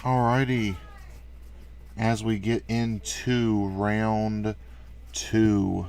Alrighty, as we get into round two.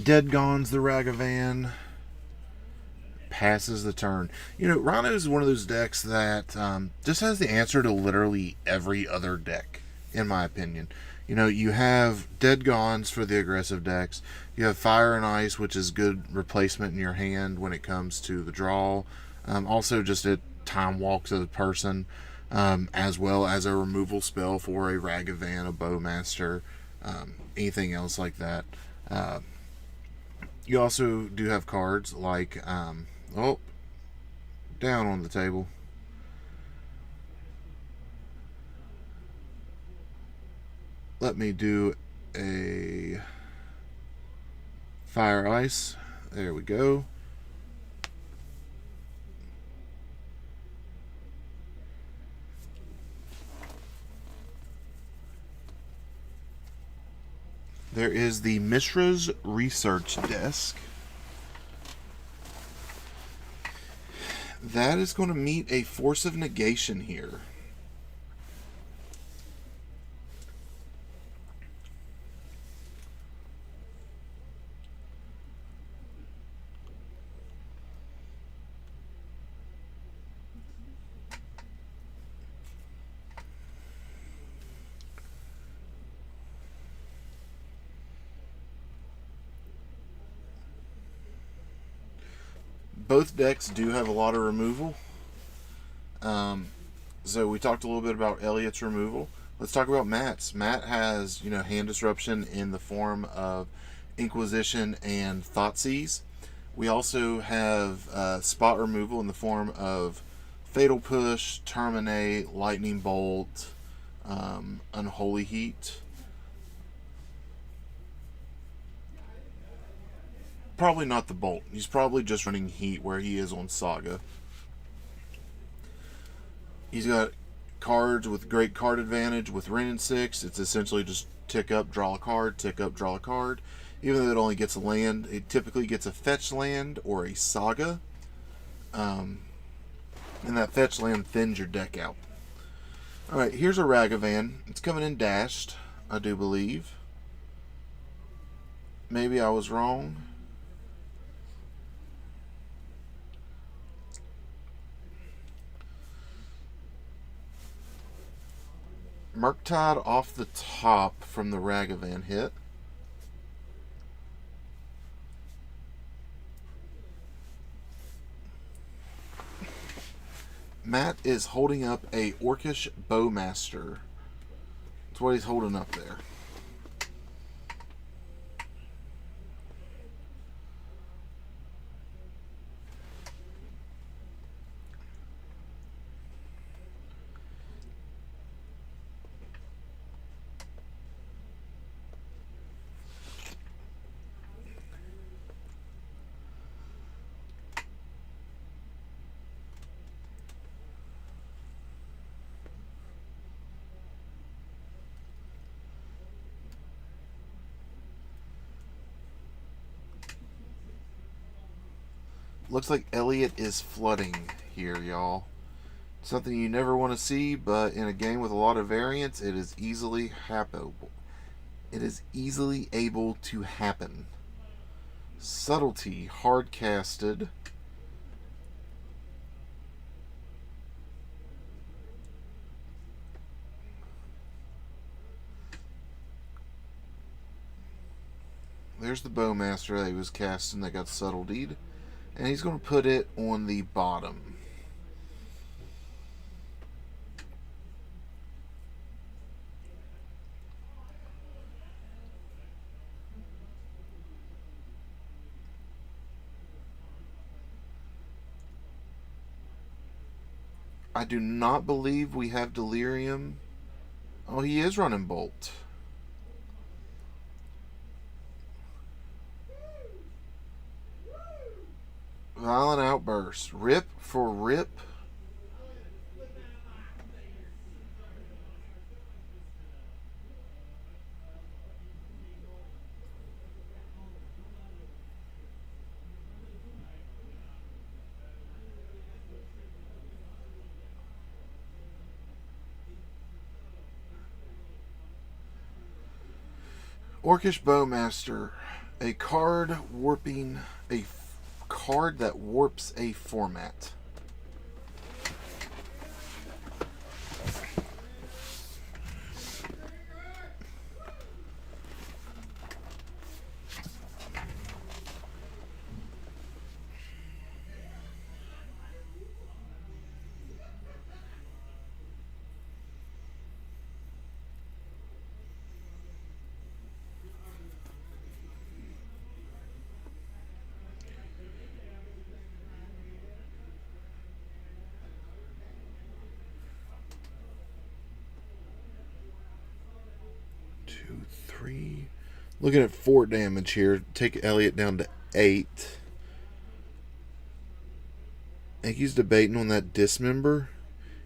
Dead Gone's the Ragavan. Passes the turn. Rhino is one of those decks that just has the answer to literally every other deck, in my opinion. You have Dead Gones for the aggressive decks. You have Fire and Ice, which is good replacement in your hand when it comes to the draw. Also, just it time walks a person, as well as a removal spell for a Ragavan, a Bowmaster, anything else like that. You also do have cards like oh, down on the table. Let me do a Fire Ice. There we go. There is the Mishra's Research Desk. That is going to meet a Force of Negation here. Both decks do have a lot of removal. So we talked a little bit about Elliot's removal. Let's talk about Matt's. Matt has, hand disruption in the form of Inquisition and Thoughtseize. We also have spot removal in the form of Fatal Push, Terminate, Lightning Bolt, Unholy Heat. Probably not the Bolt. He's probably just running Heat where he is on Saga. He's got cards with great card advantage with Ren and 6. It's essentially just tick up, draw a card, tick up, draw a card. Even though it only gets a land, it typically gets a fetch land or a Saga. And that fetch land thins your deck out. Alright, here's a Ragavan. It's coming in dashed, I do believe. Maybe I was wrong. Murktide off the top from the Ragavan hit. Matt is holding up a Orcish Bowmaster. That's what he's holding up there. Looks like Elliot is flooding here, y'all. Something you never want to see, but in a game with a lot of variance, it is easily happable. It is easily able to happen. Subtlety, hard casted. there's the Bowmaster that he was casting that got subtletied. And he's going to put it on the bottom. I do not believe we have Delirium. Oh, he is running Bolt. Violent Outburst. Rip for Rip. Orcish Bowmaster. A card warping. A card that warps a format. Two, three. Looking at 4 damage here. Take Elliot down to 8. I think he's debating on that dismember.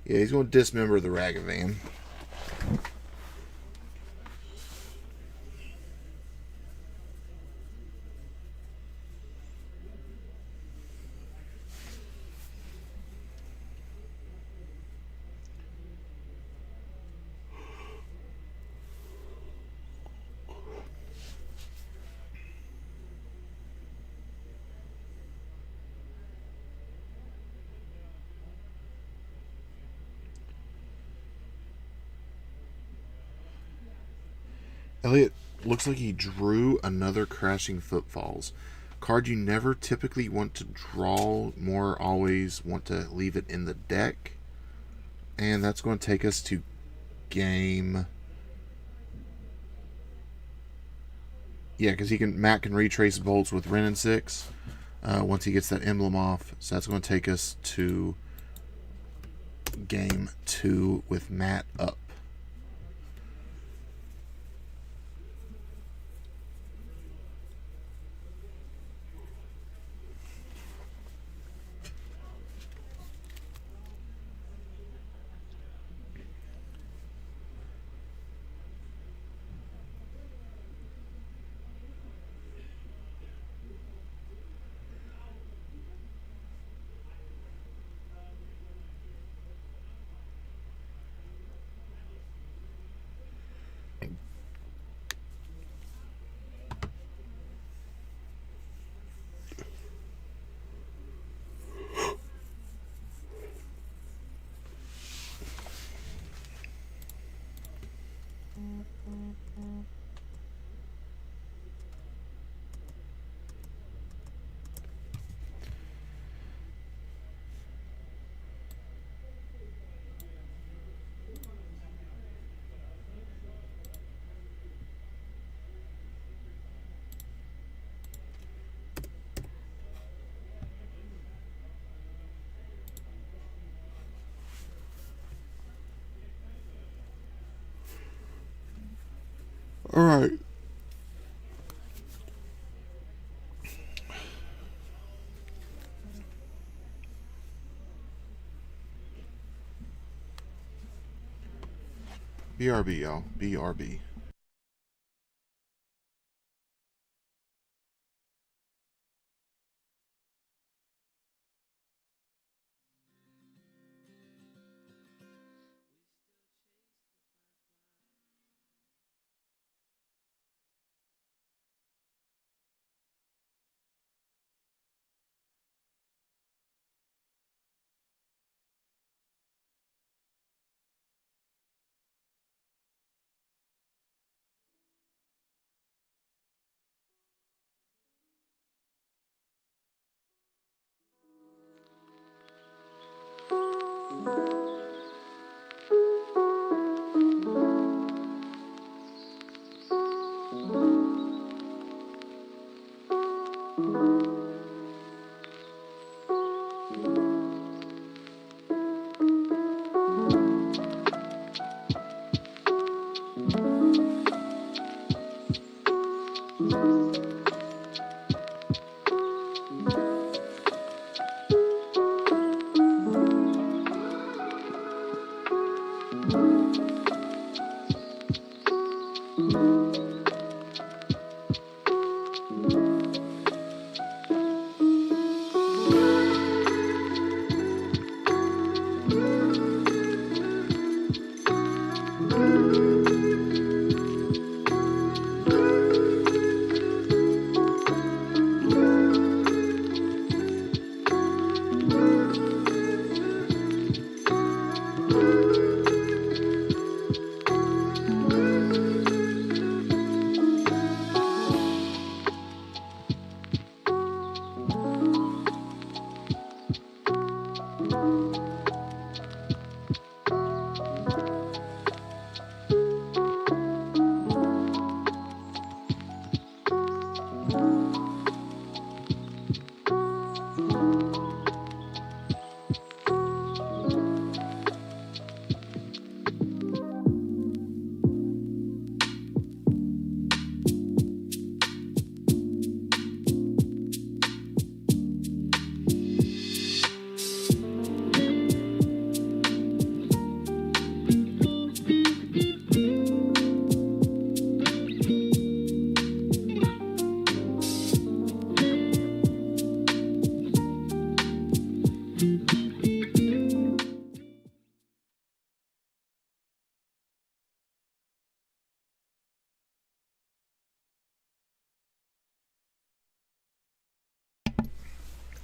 Yeah, he's going to dismember the Ragavan. Elliot looks like he drew another Crashing Footfalls. Card you never typically want to draw, more always want to leave it in the deck. And that's going to take us to game. Yeah, because Matt can retrace bolts with Ren and 6 once he gets that emblem off. So that's going to take us to game 2 with Matt up. All right. BRB, y'all. BRB.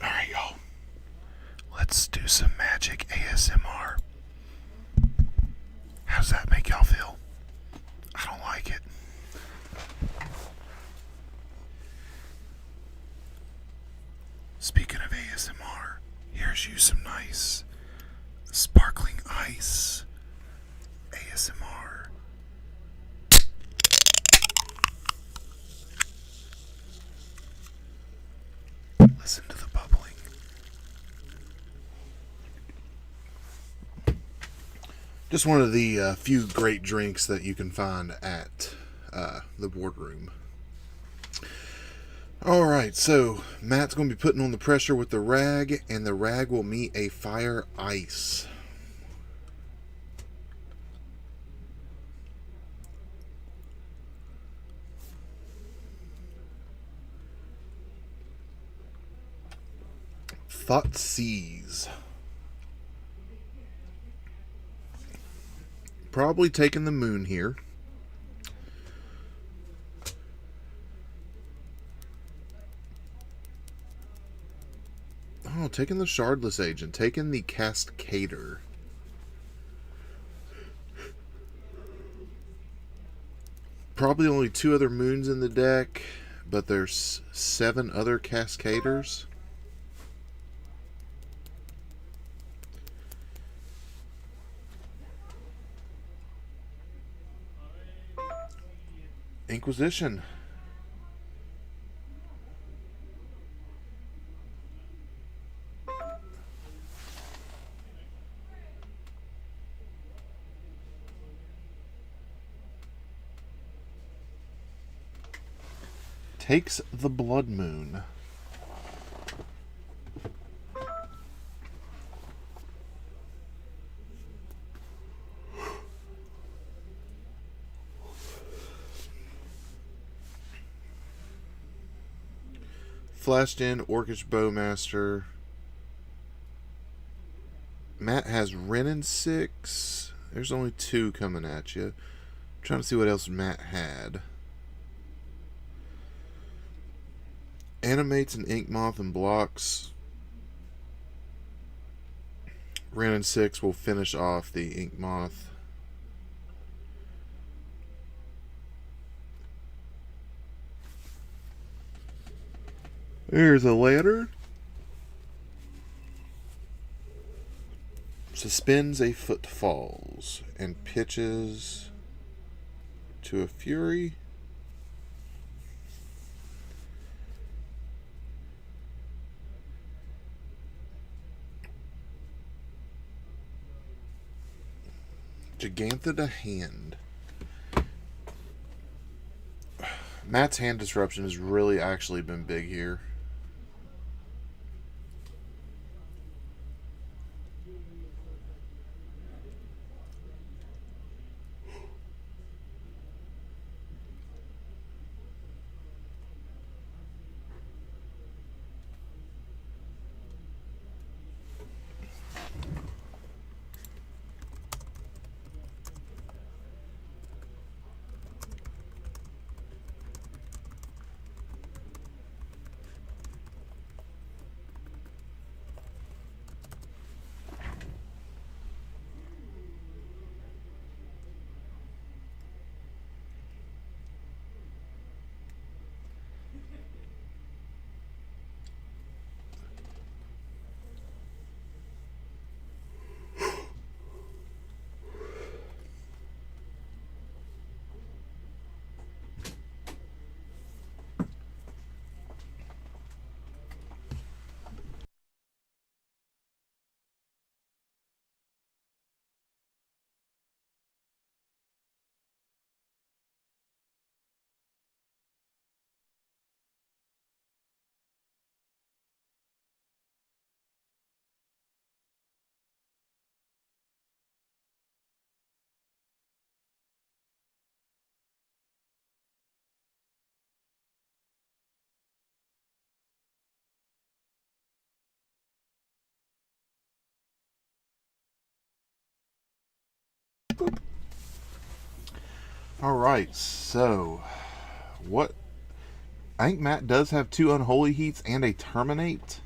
Alright, y'all. Let's do some magic ASMR. How's that make y'all feel? I don't like it. Speaking of ASMR, here's you some nice sparkling ice ASMR. Listen to the bubbling. Just one of the few great drinks that you can find at the boardroom. Alright, so Matt's going to be putting on the pressure with the rag, and the rag will meet a fire ice. Thoughtseize. Probably taking the moon here. Oh, taking the Shardless Agent. Taking the Cascader. Probably only 2 other moons in the deck, but there's 7 other Cascaders. Inquisition. Takes the Blood Moon. Flashed in Orcish Bowmaster. Matt has Renin 6. There's only 2 coming at you. I'm trying to see what else Matt had. Animates an Ink Moth and blocks. Renin 6 will finish off the Ink Moth. There's a ladder. Suspends a footfalls and pitches to a fury. Gigantha to hand. Matt's hand disruption has really actually been big here. All right, so what? I think Matt does have 2 Unholy Heats and a Terminate.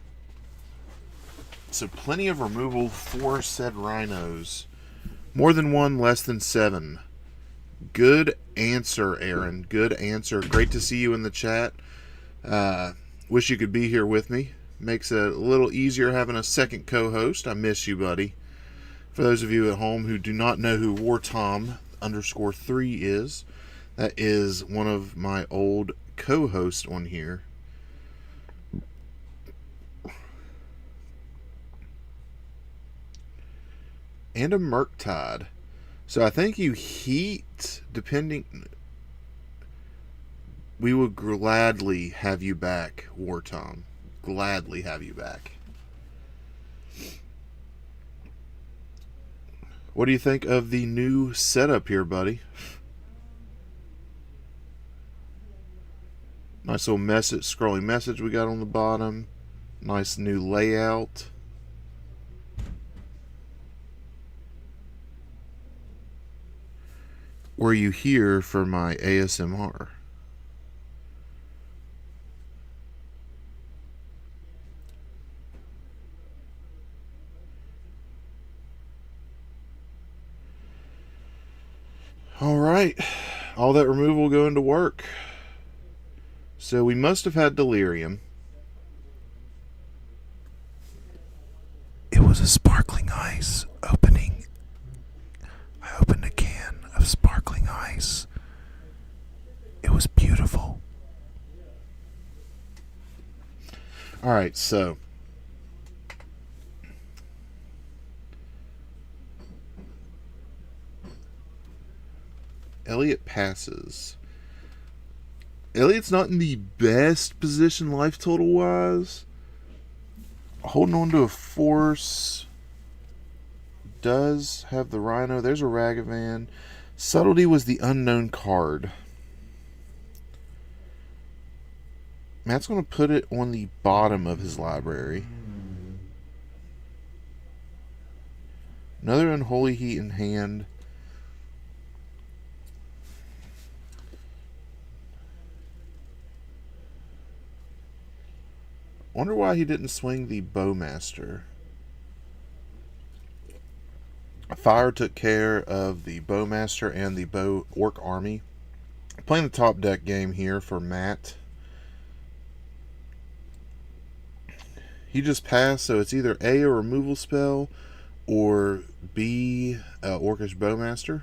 So plenty of removal for said Rhinos. More than 1, less than 7. Good answer, Aaron. Good answer. Great to see you in the chat. Wish you could be here with me. Makes it a little easier having a second co-host. I miss you, buddy. For those of you at home who do not know who WarTom_3 is, that is one of my old co-hosts on here. And a Murktide. So I think you heat, depending... We would gladly have you back, WarTom. Gladly have you back. What do you think of the new setup here, buddy? Nice little scrolling message we got on the bottom. Nice new layout. Were you here for my ASMR? All right. All that removal going to work. So we must have had Delirium. It was a sparkling ice opening. I opened a can of sparkling ice. It was beautiful. All right, so Elliot passes. Elliot's not in the best position life total wise. Holding on to a force. Does have the Rhino. There's a Ragavan. Subtlety was the unknown card. Matt's going to put it on the bottom of his library. Another Unholy Heat in hand. Wonder why he didn't swing the Bowmaster. Fire took care of the Bowmaster and the Bow Orc Army. Playing the top deck game here for Matt. He just passed, so it's either A, a removal spell, or B, Orcish Bowmaster.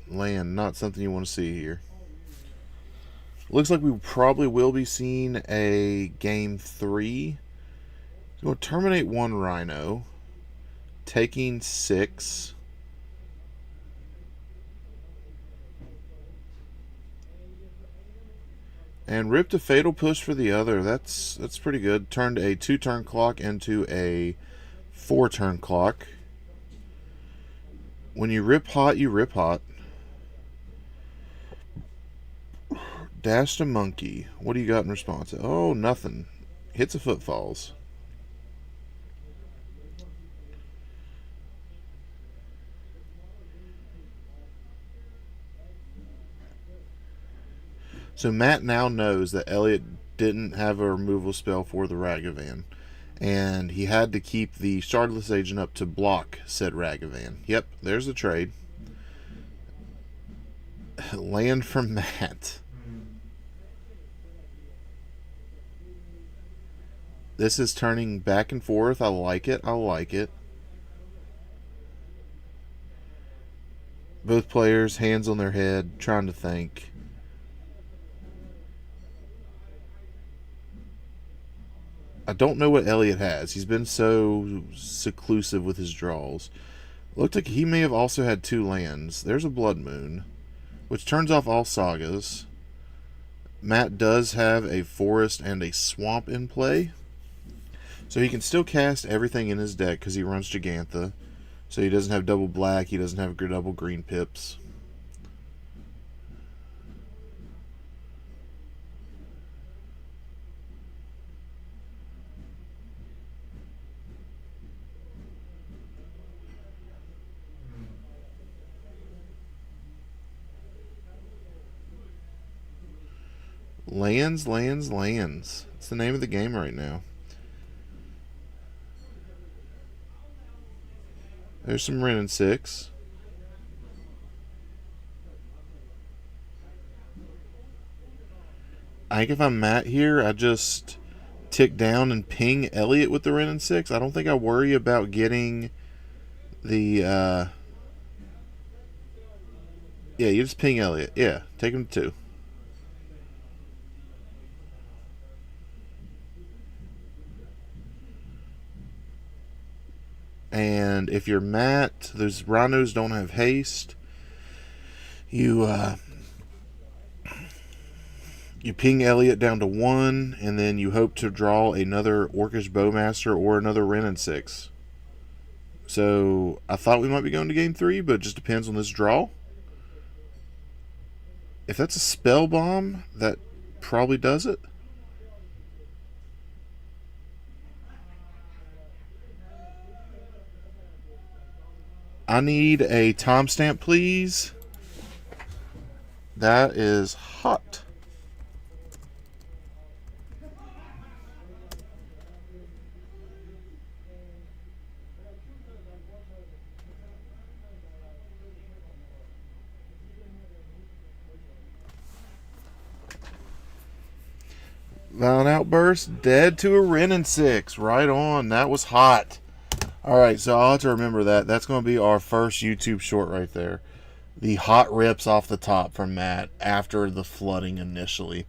Land, not something you want to see here. Looks like we probably will be seeing a game 3. So we'll terminate 1 Rhino, taking 6. And ripped a fatal push for the other. That's pretty good. Turned a 2-turn clock into a 4-turn clock. When you rip hot, you rip hot. Dashed a monkey. What do you got in response? Oh, nothing. Hits a footfalls. So Matt now knows that Elliot didn't have a removal spell for the Ragavan, and he had to keep the Shardless Agent up to block said Ragavan. Yep, there's the trade. Land from Matt. This is turning back and forth. I like it. I like it. Both players, hands on their head, trying to think. I don't know what Elliot has. He's been so seclusive with his draws. Looked like he may have also had 2 lands. There's a Blood Moon, which turns off all sagas. Matt does have a forest and a swamp in play. So he can still cast everything in his deck because he runs Gigantha. So he doesn't have double black, he doesn't have double green pips. Lands, lands, lands. It's the name of the game right now. There's some Wrenn and 6. I think if I'm Matt here, I just tick down and ping Elliot with the Wrenn and 6. I don't think I worry about getting the... Yeah, you just ping Elliot. Yeah, take him to 2. And if you're Matt, those Rhinos don't have haste. You ping Elliot down to 1, and then you hope to draw another Orcish Bowmaster or another Wrenn and 6. So I thought we might be going to game 3, but it just depends on this draw. If that's a spell bomb, that probably does it. I need a timestamp, please. That is hot. Violent Outburst, dead to a Wrenn and 6. Right on. That was hot. Alright, so I'll have to remember that. That's going to be our first YouTube short right there. The hot rips off the top from Matt after the flooding initially.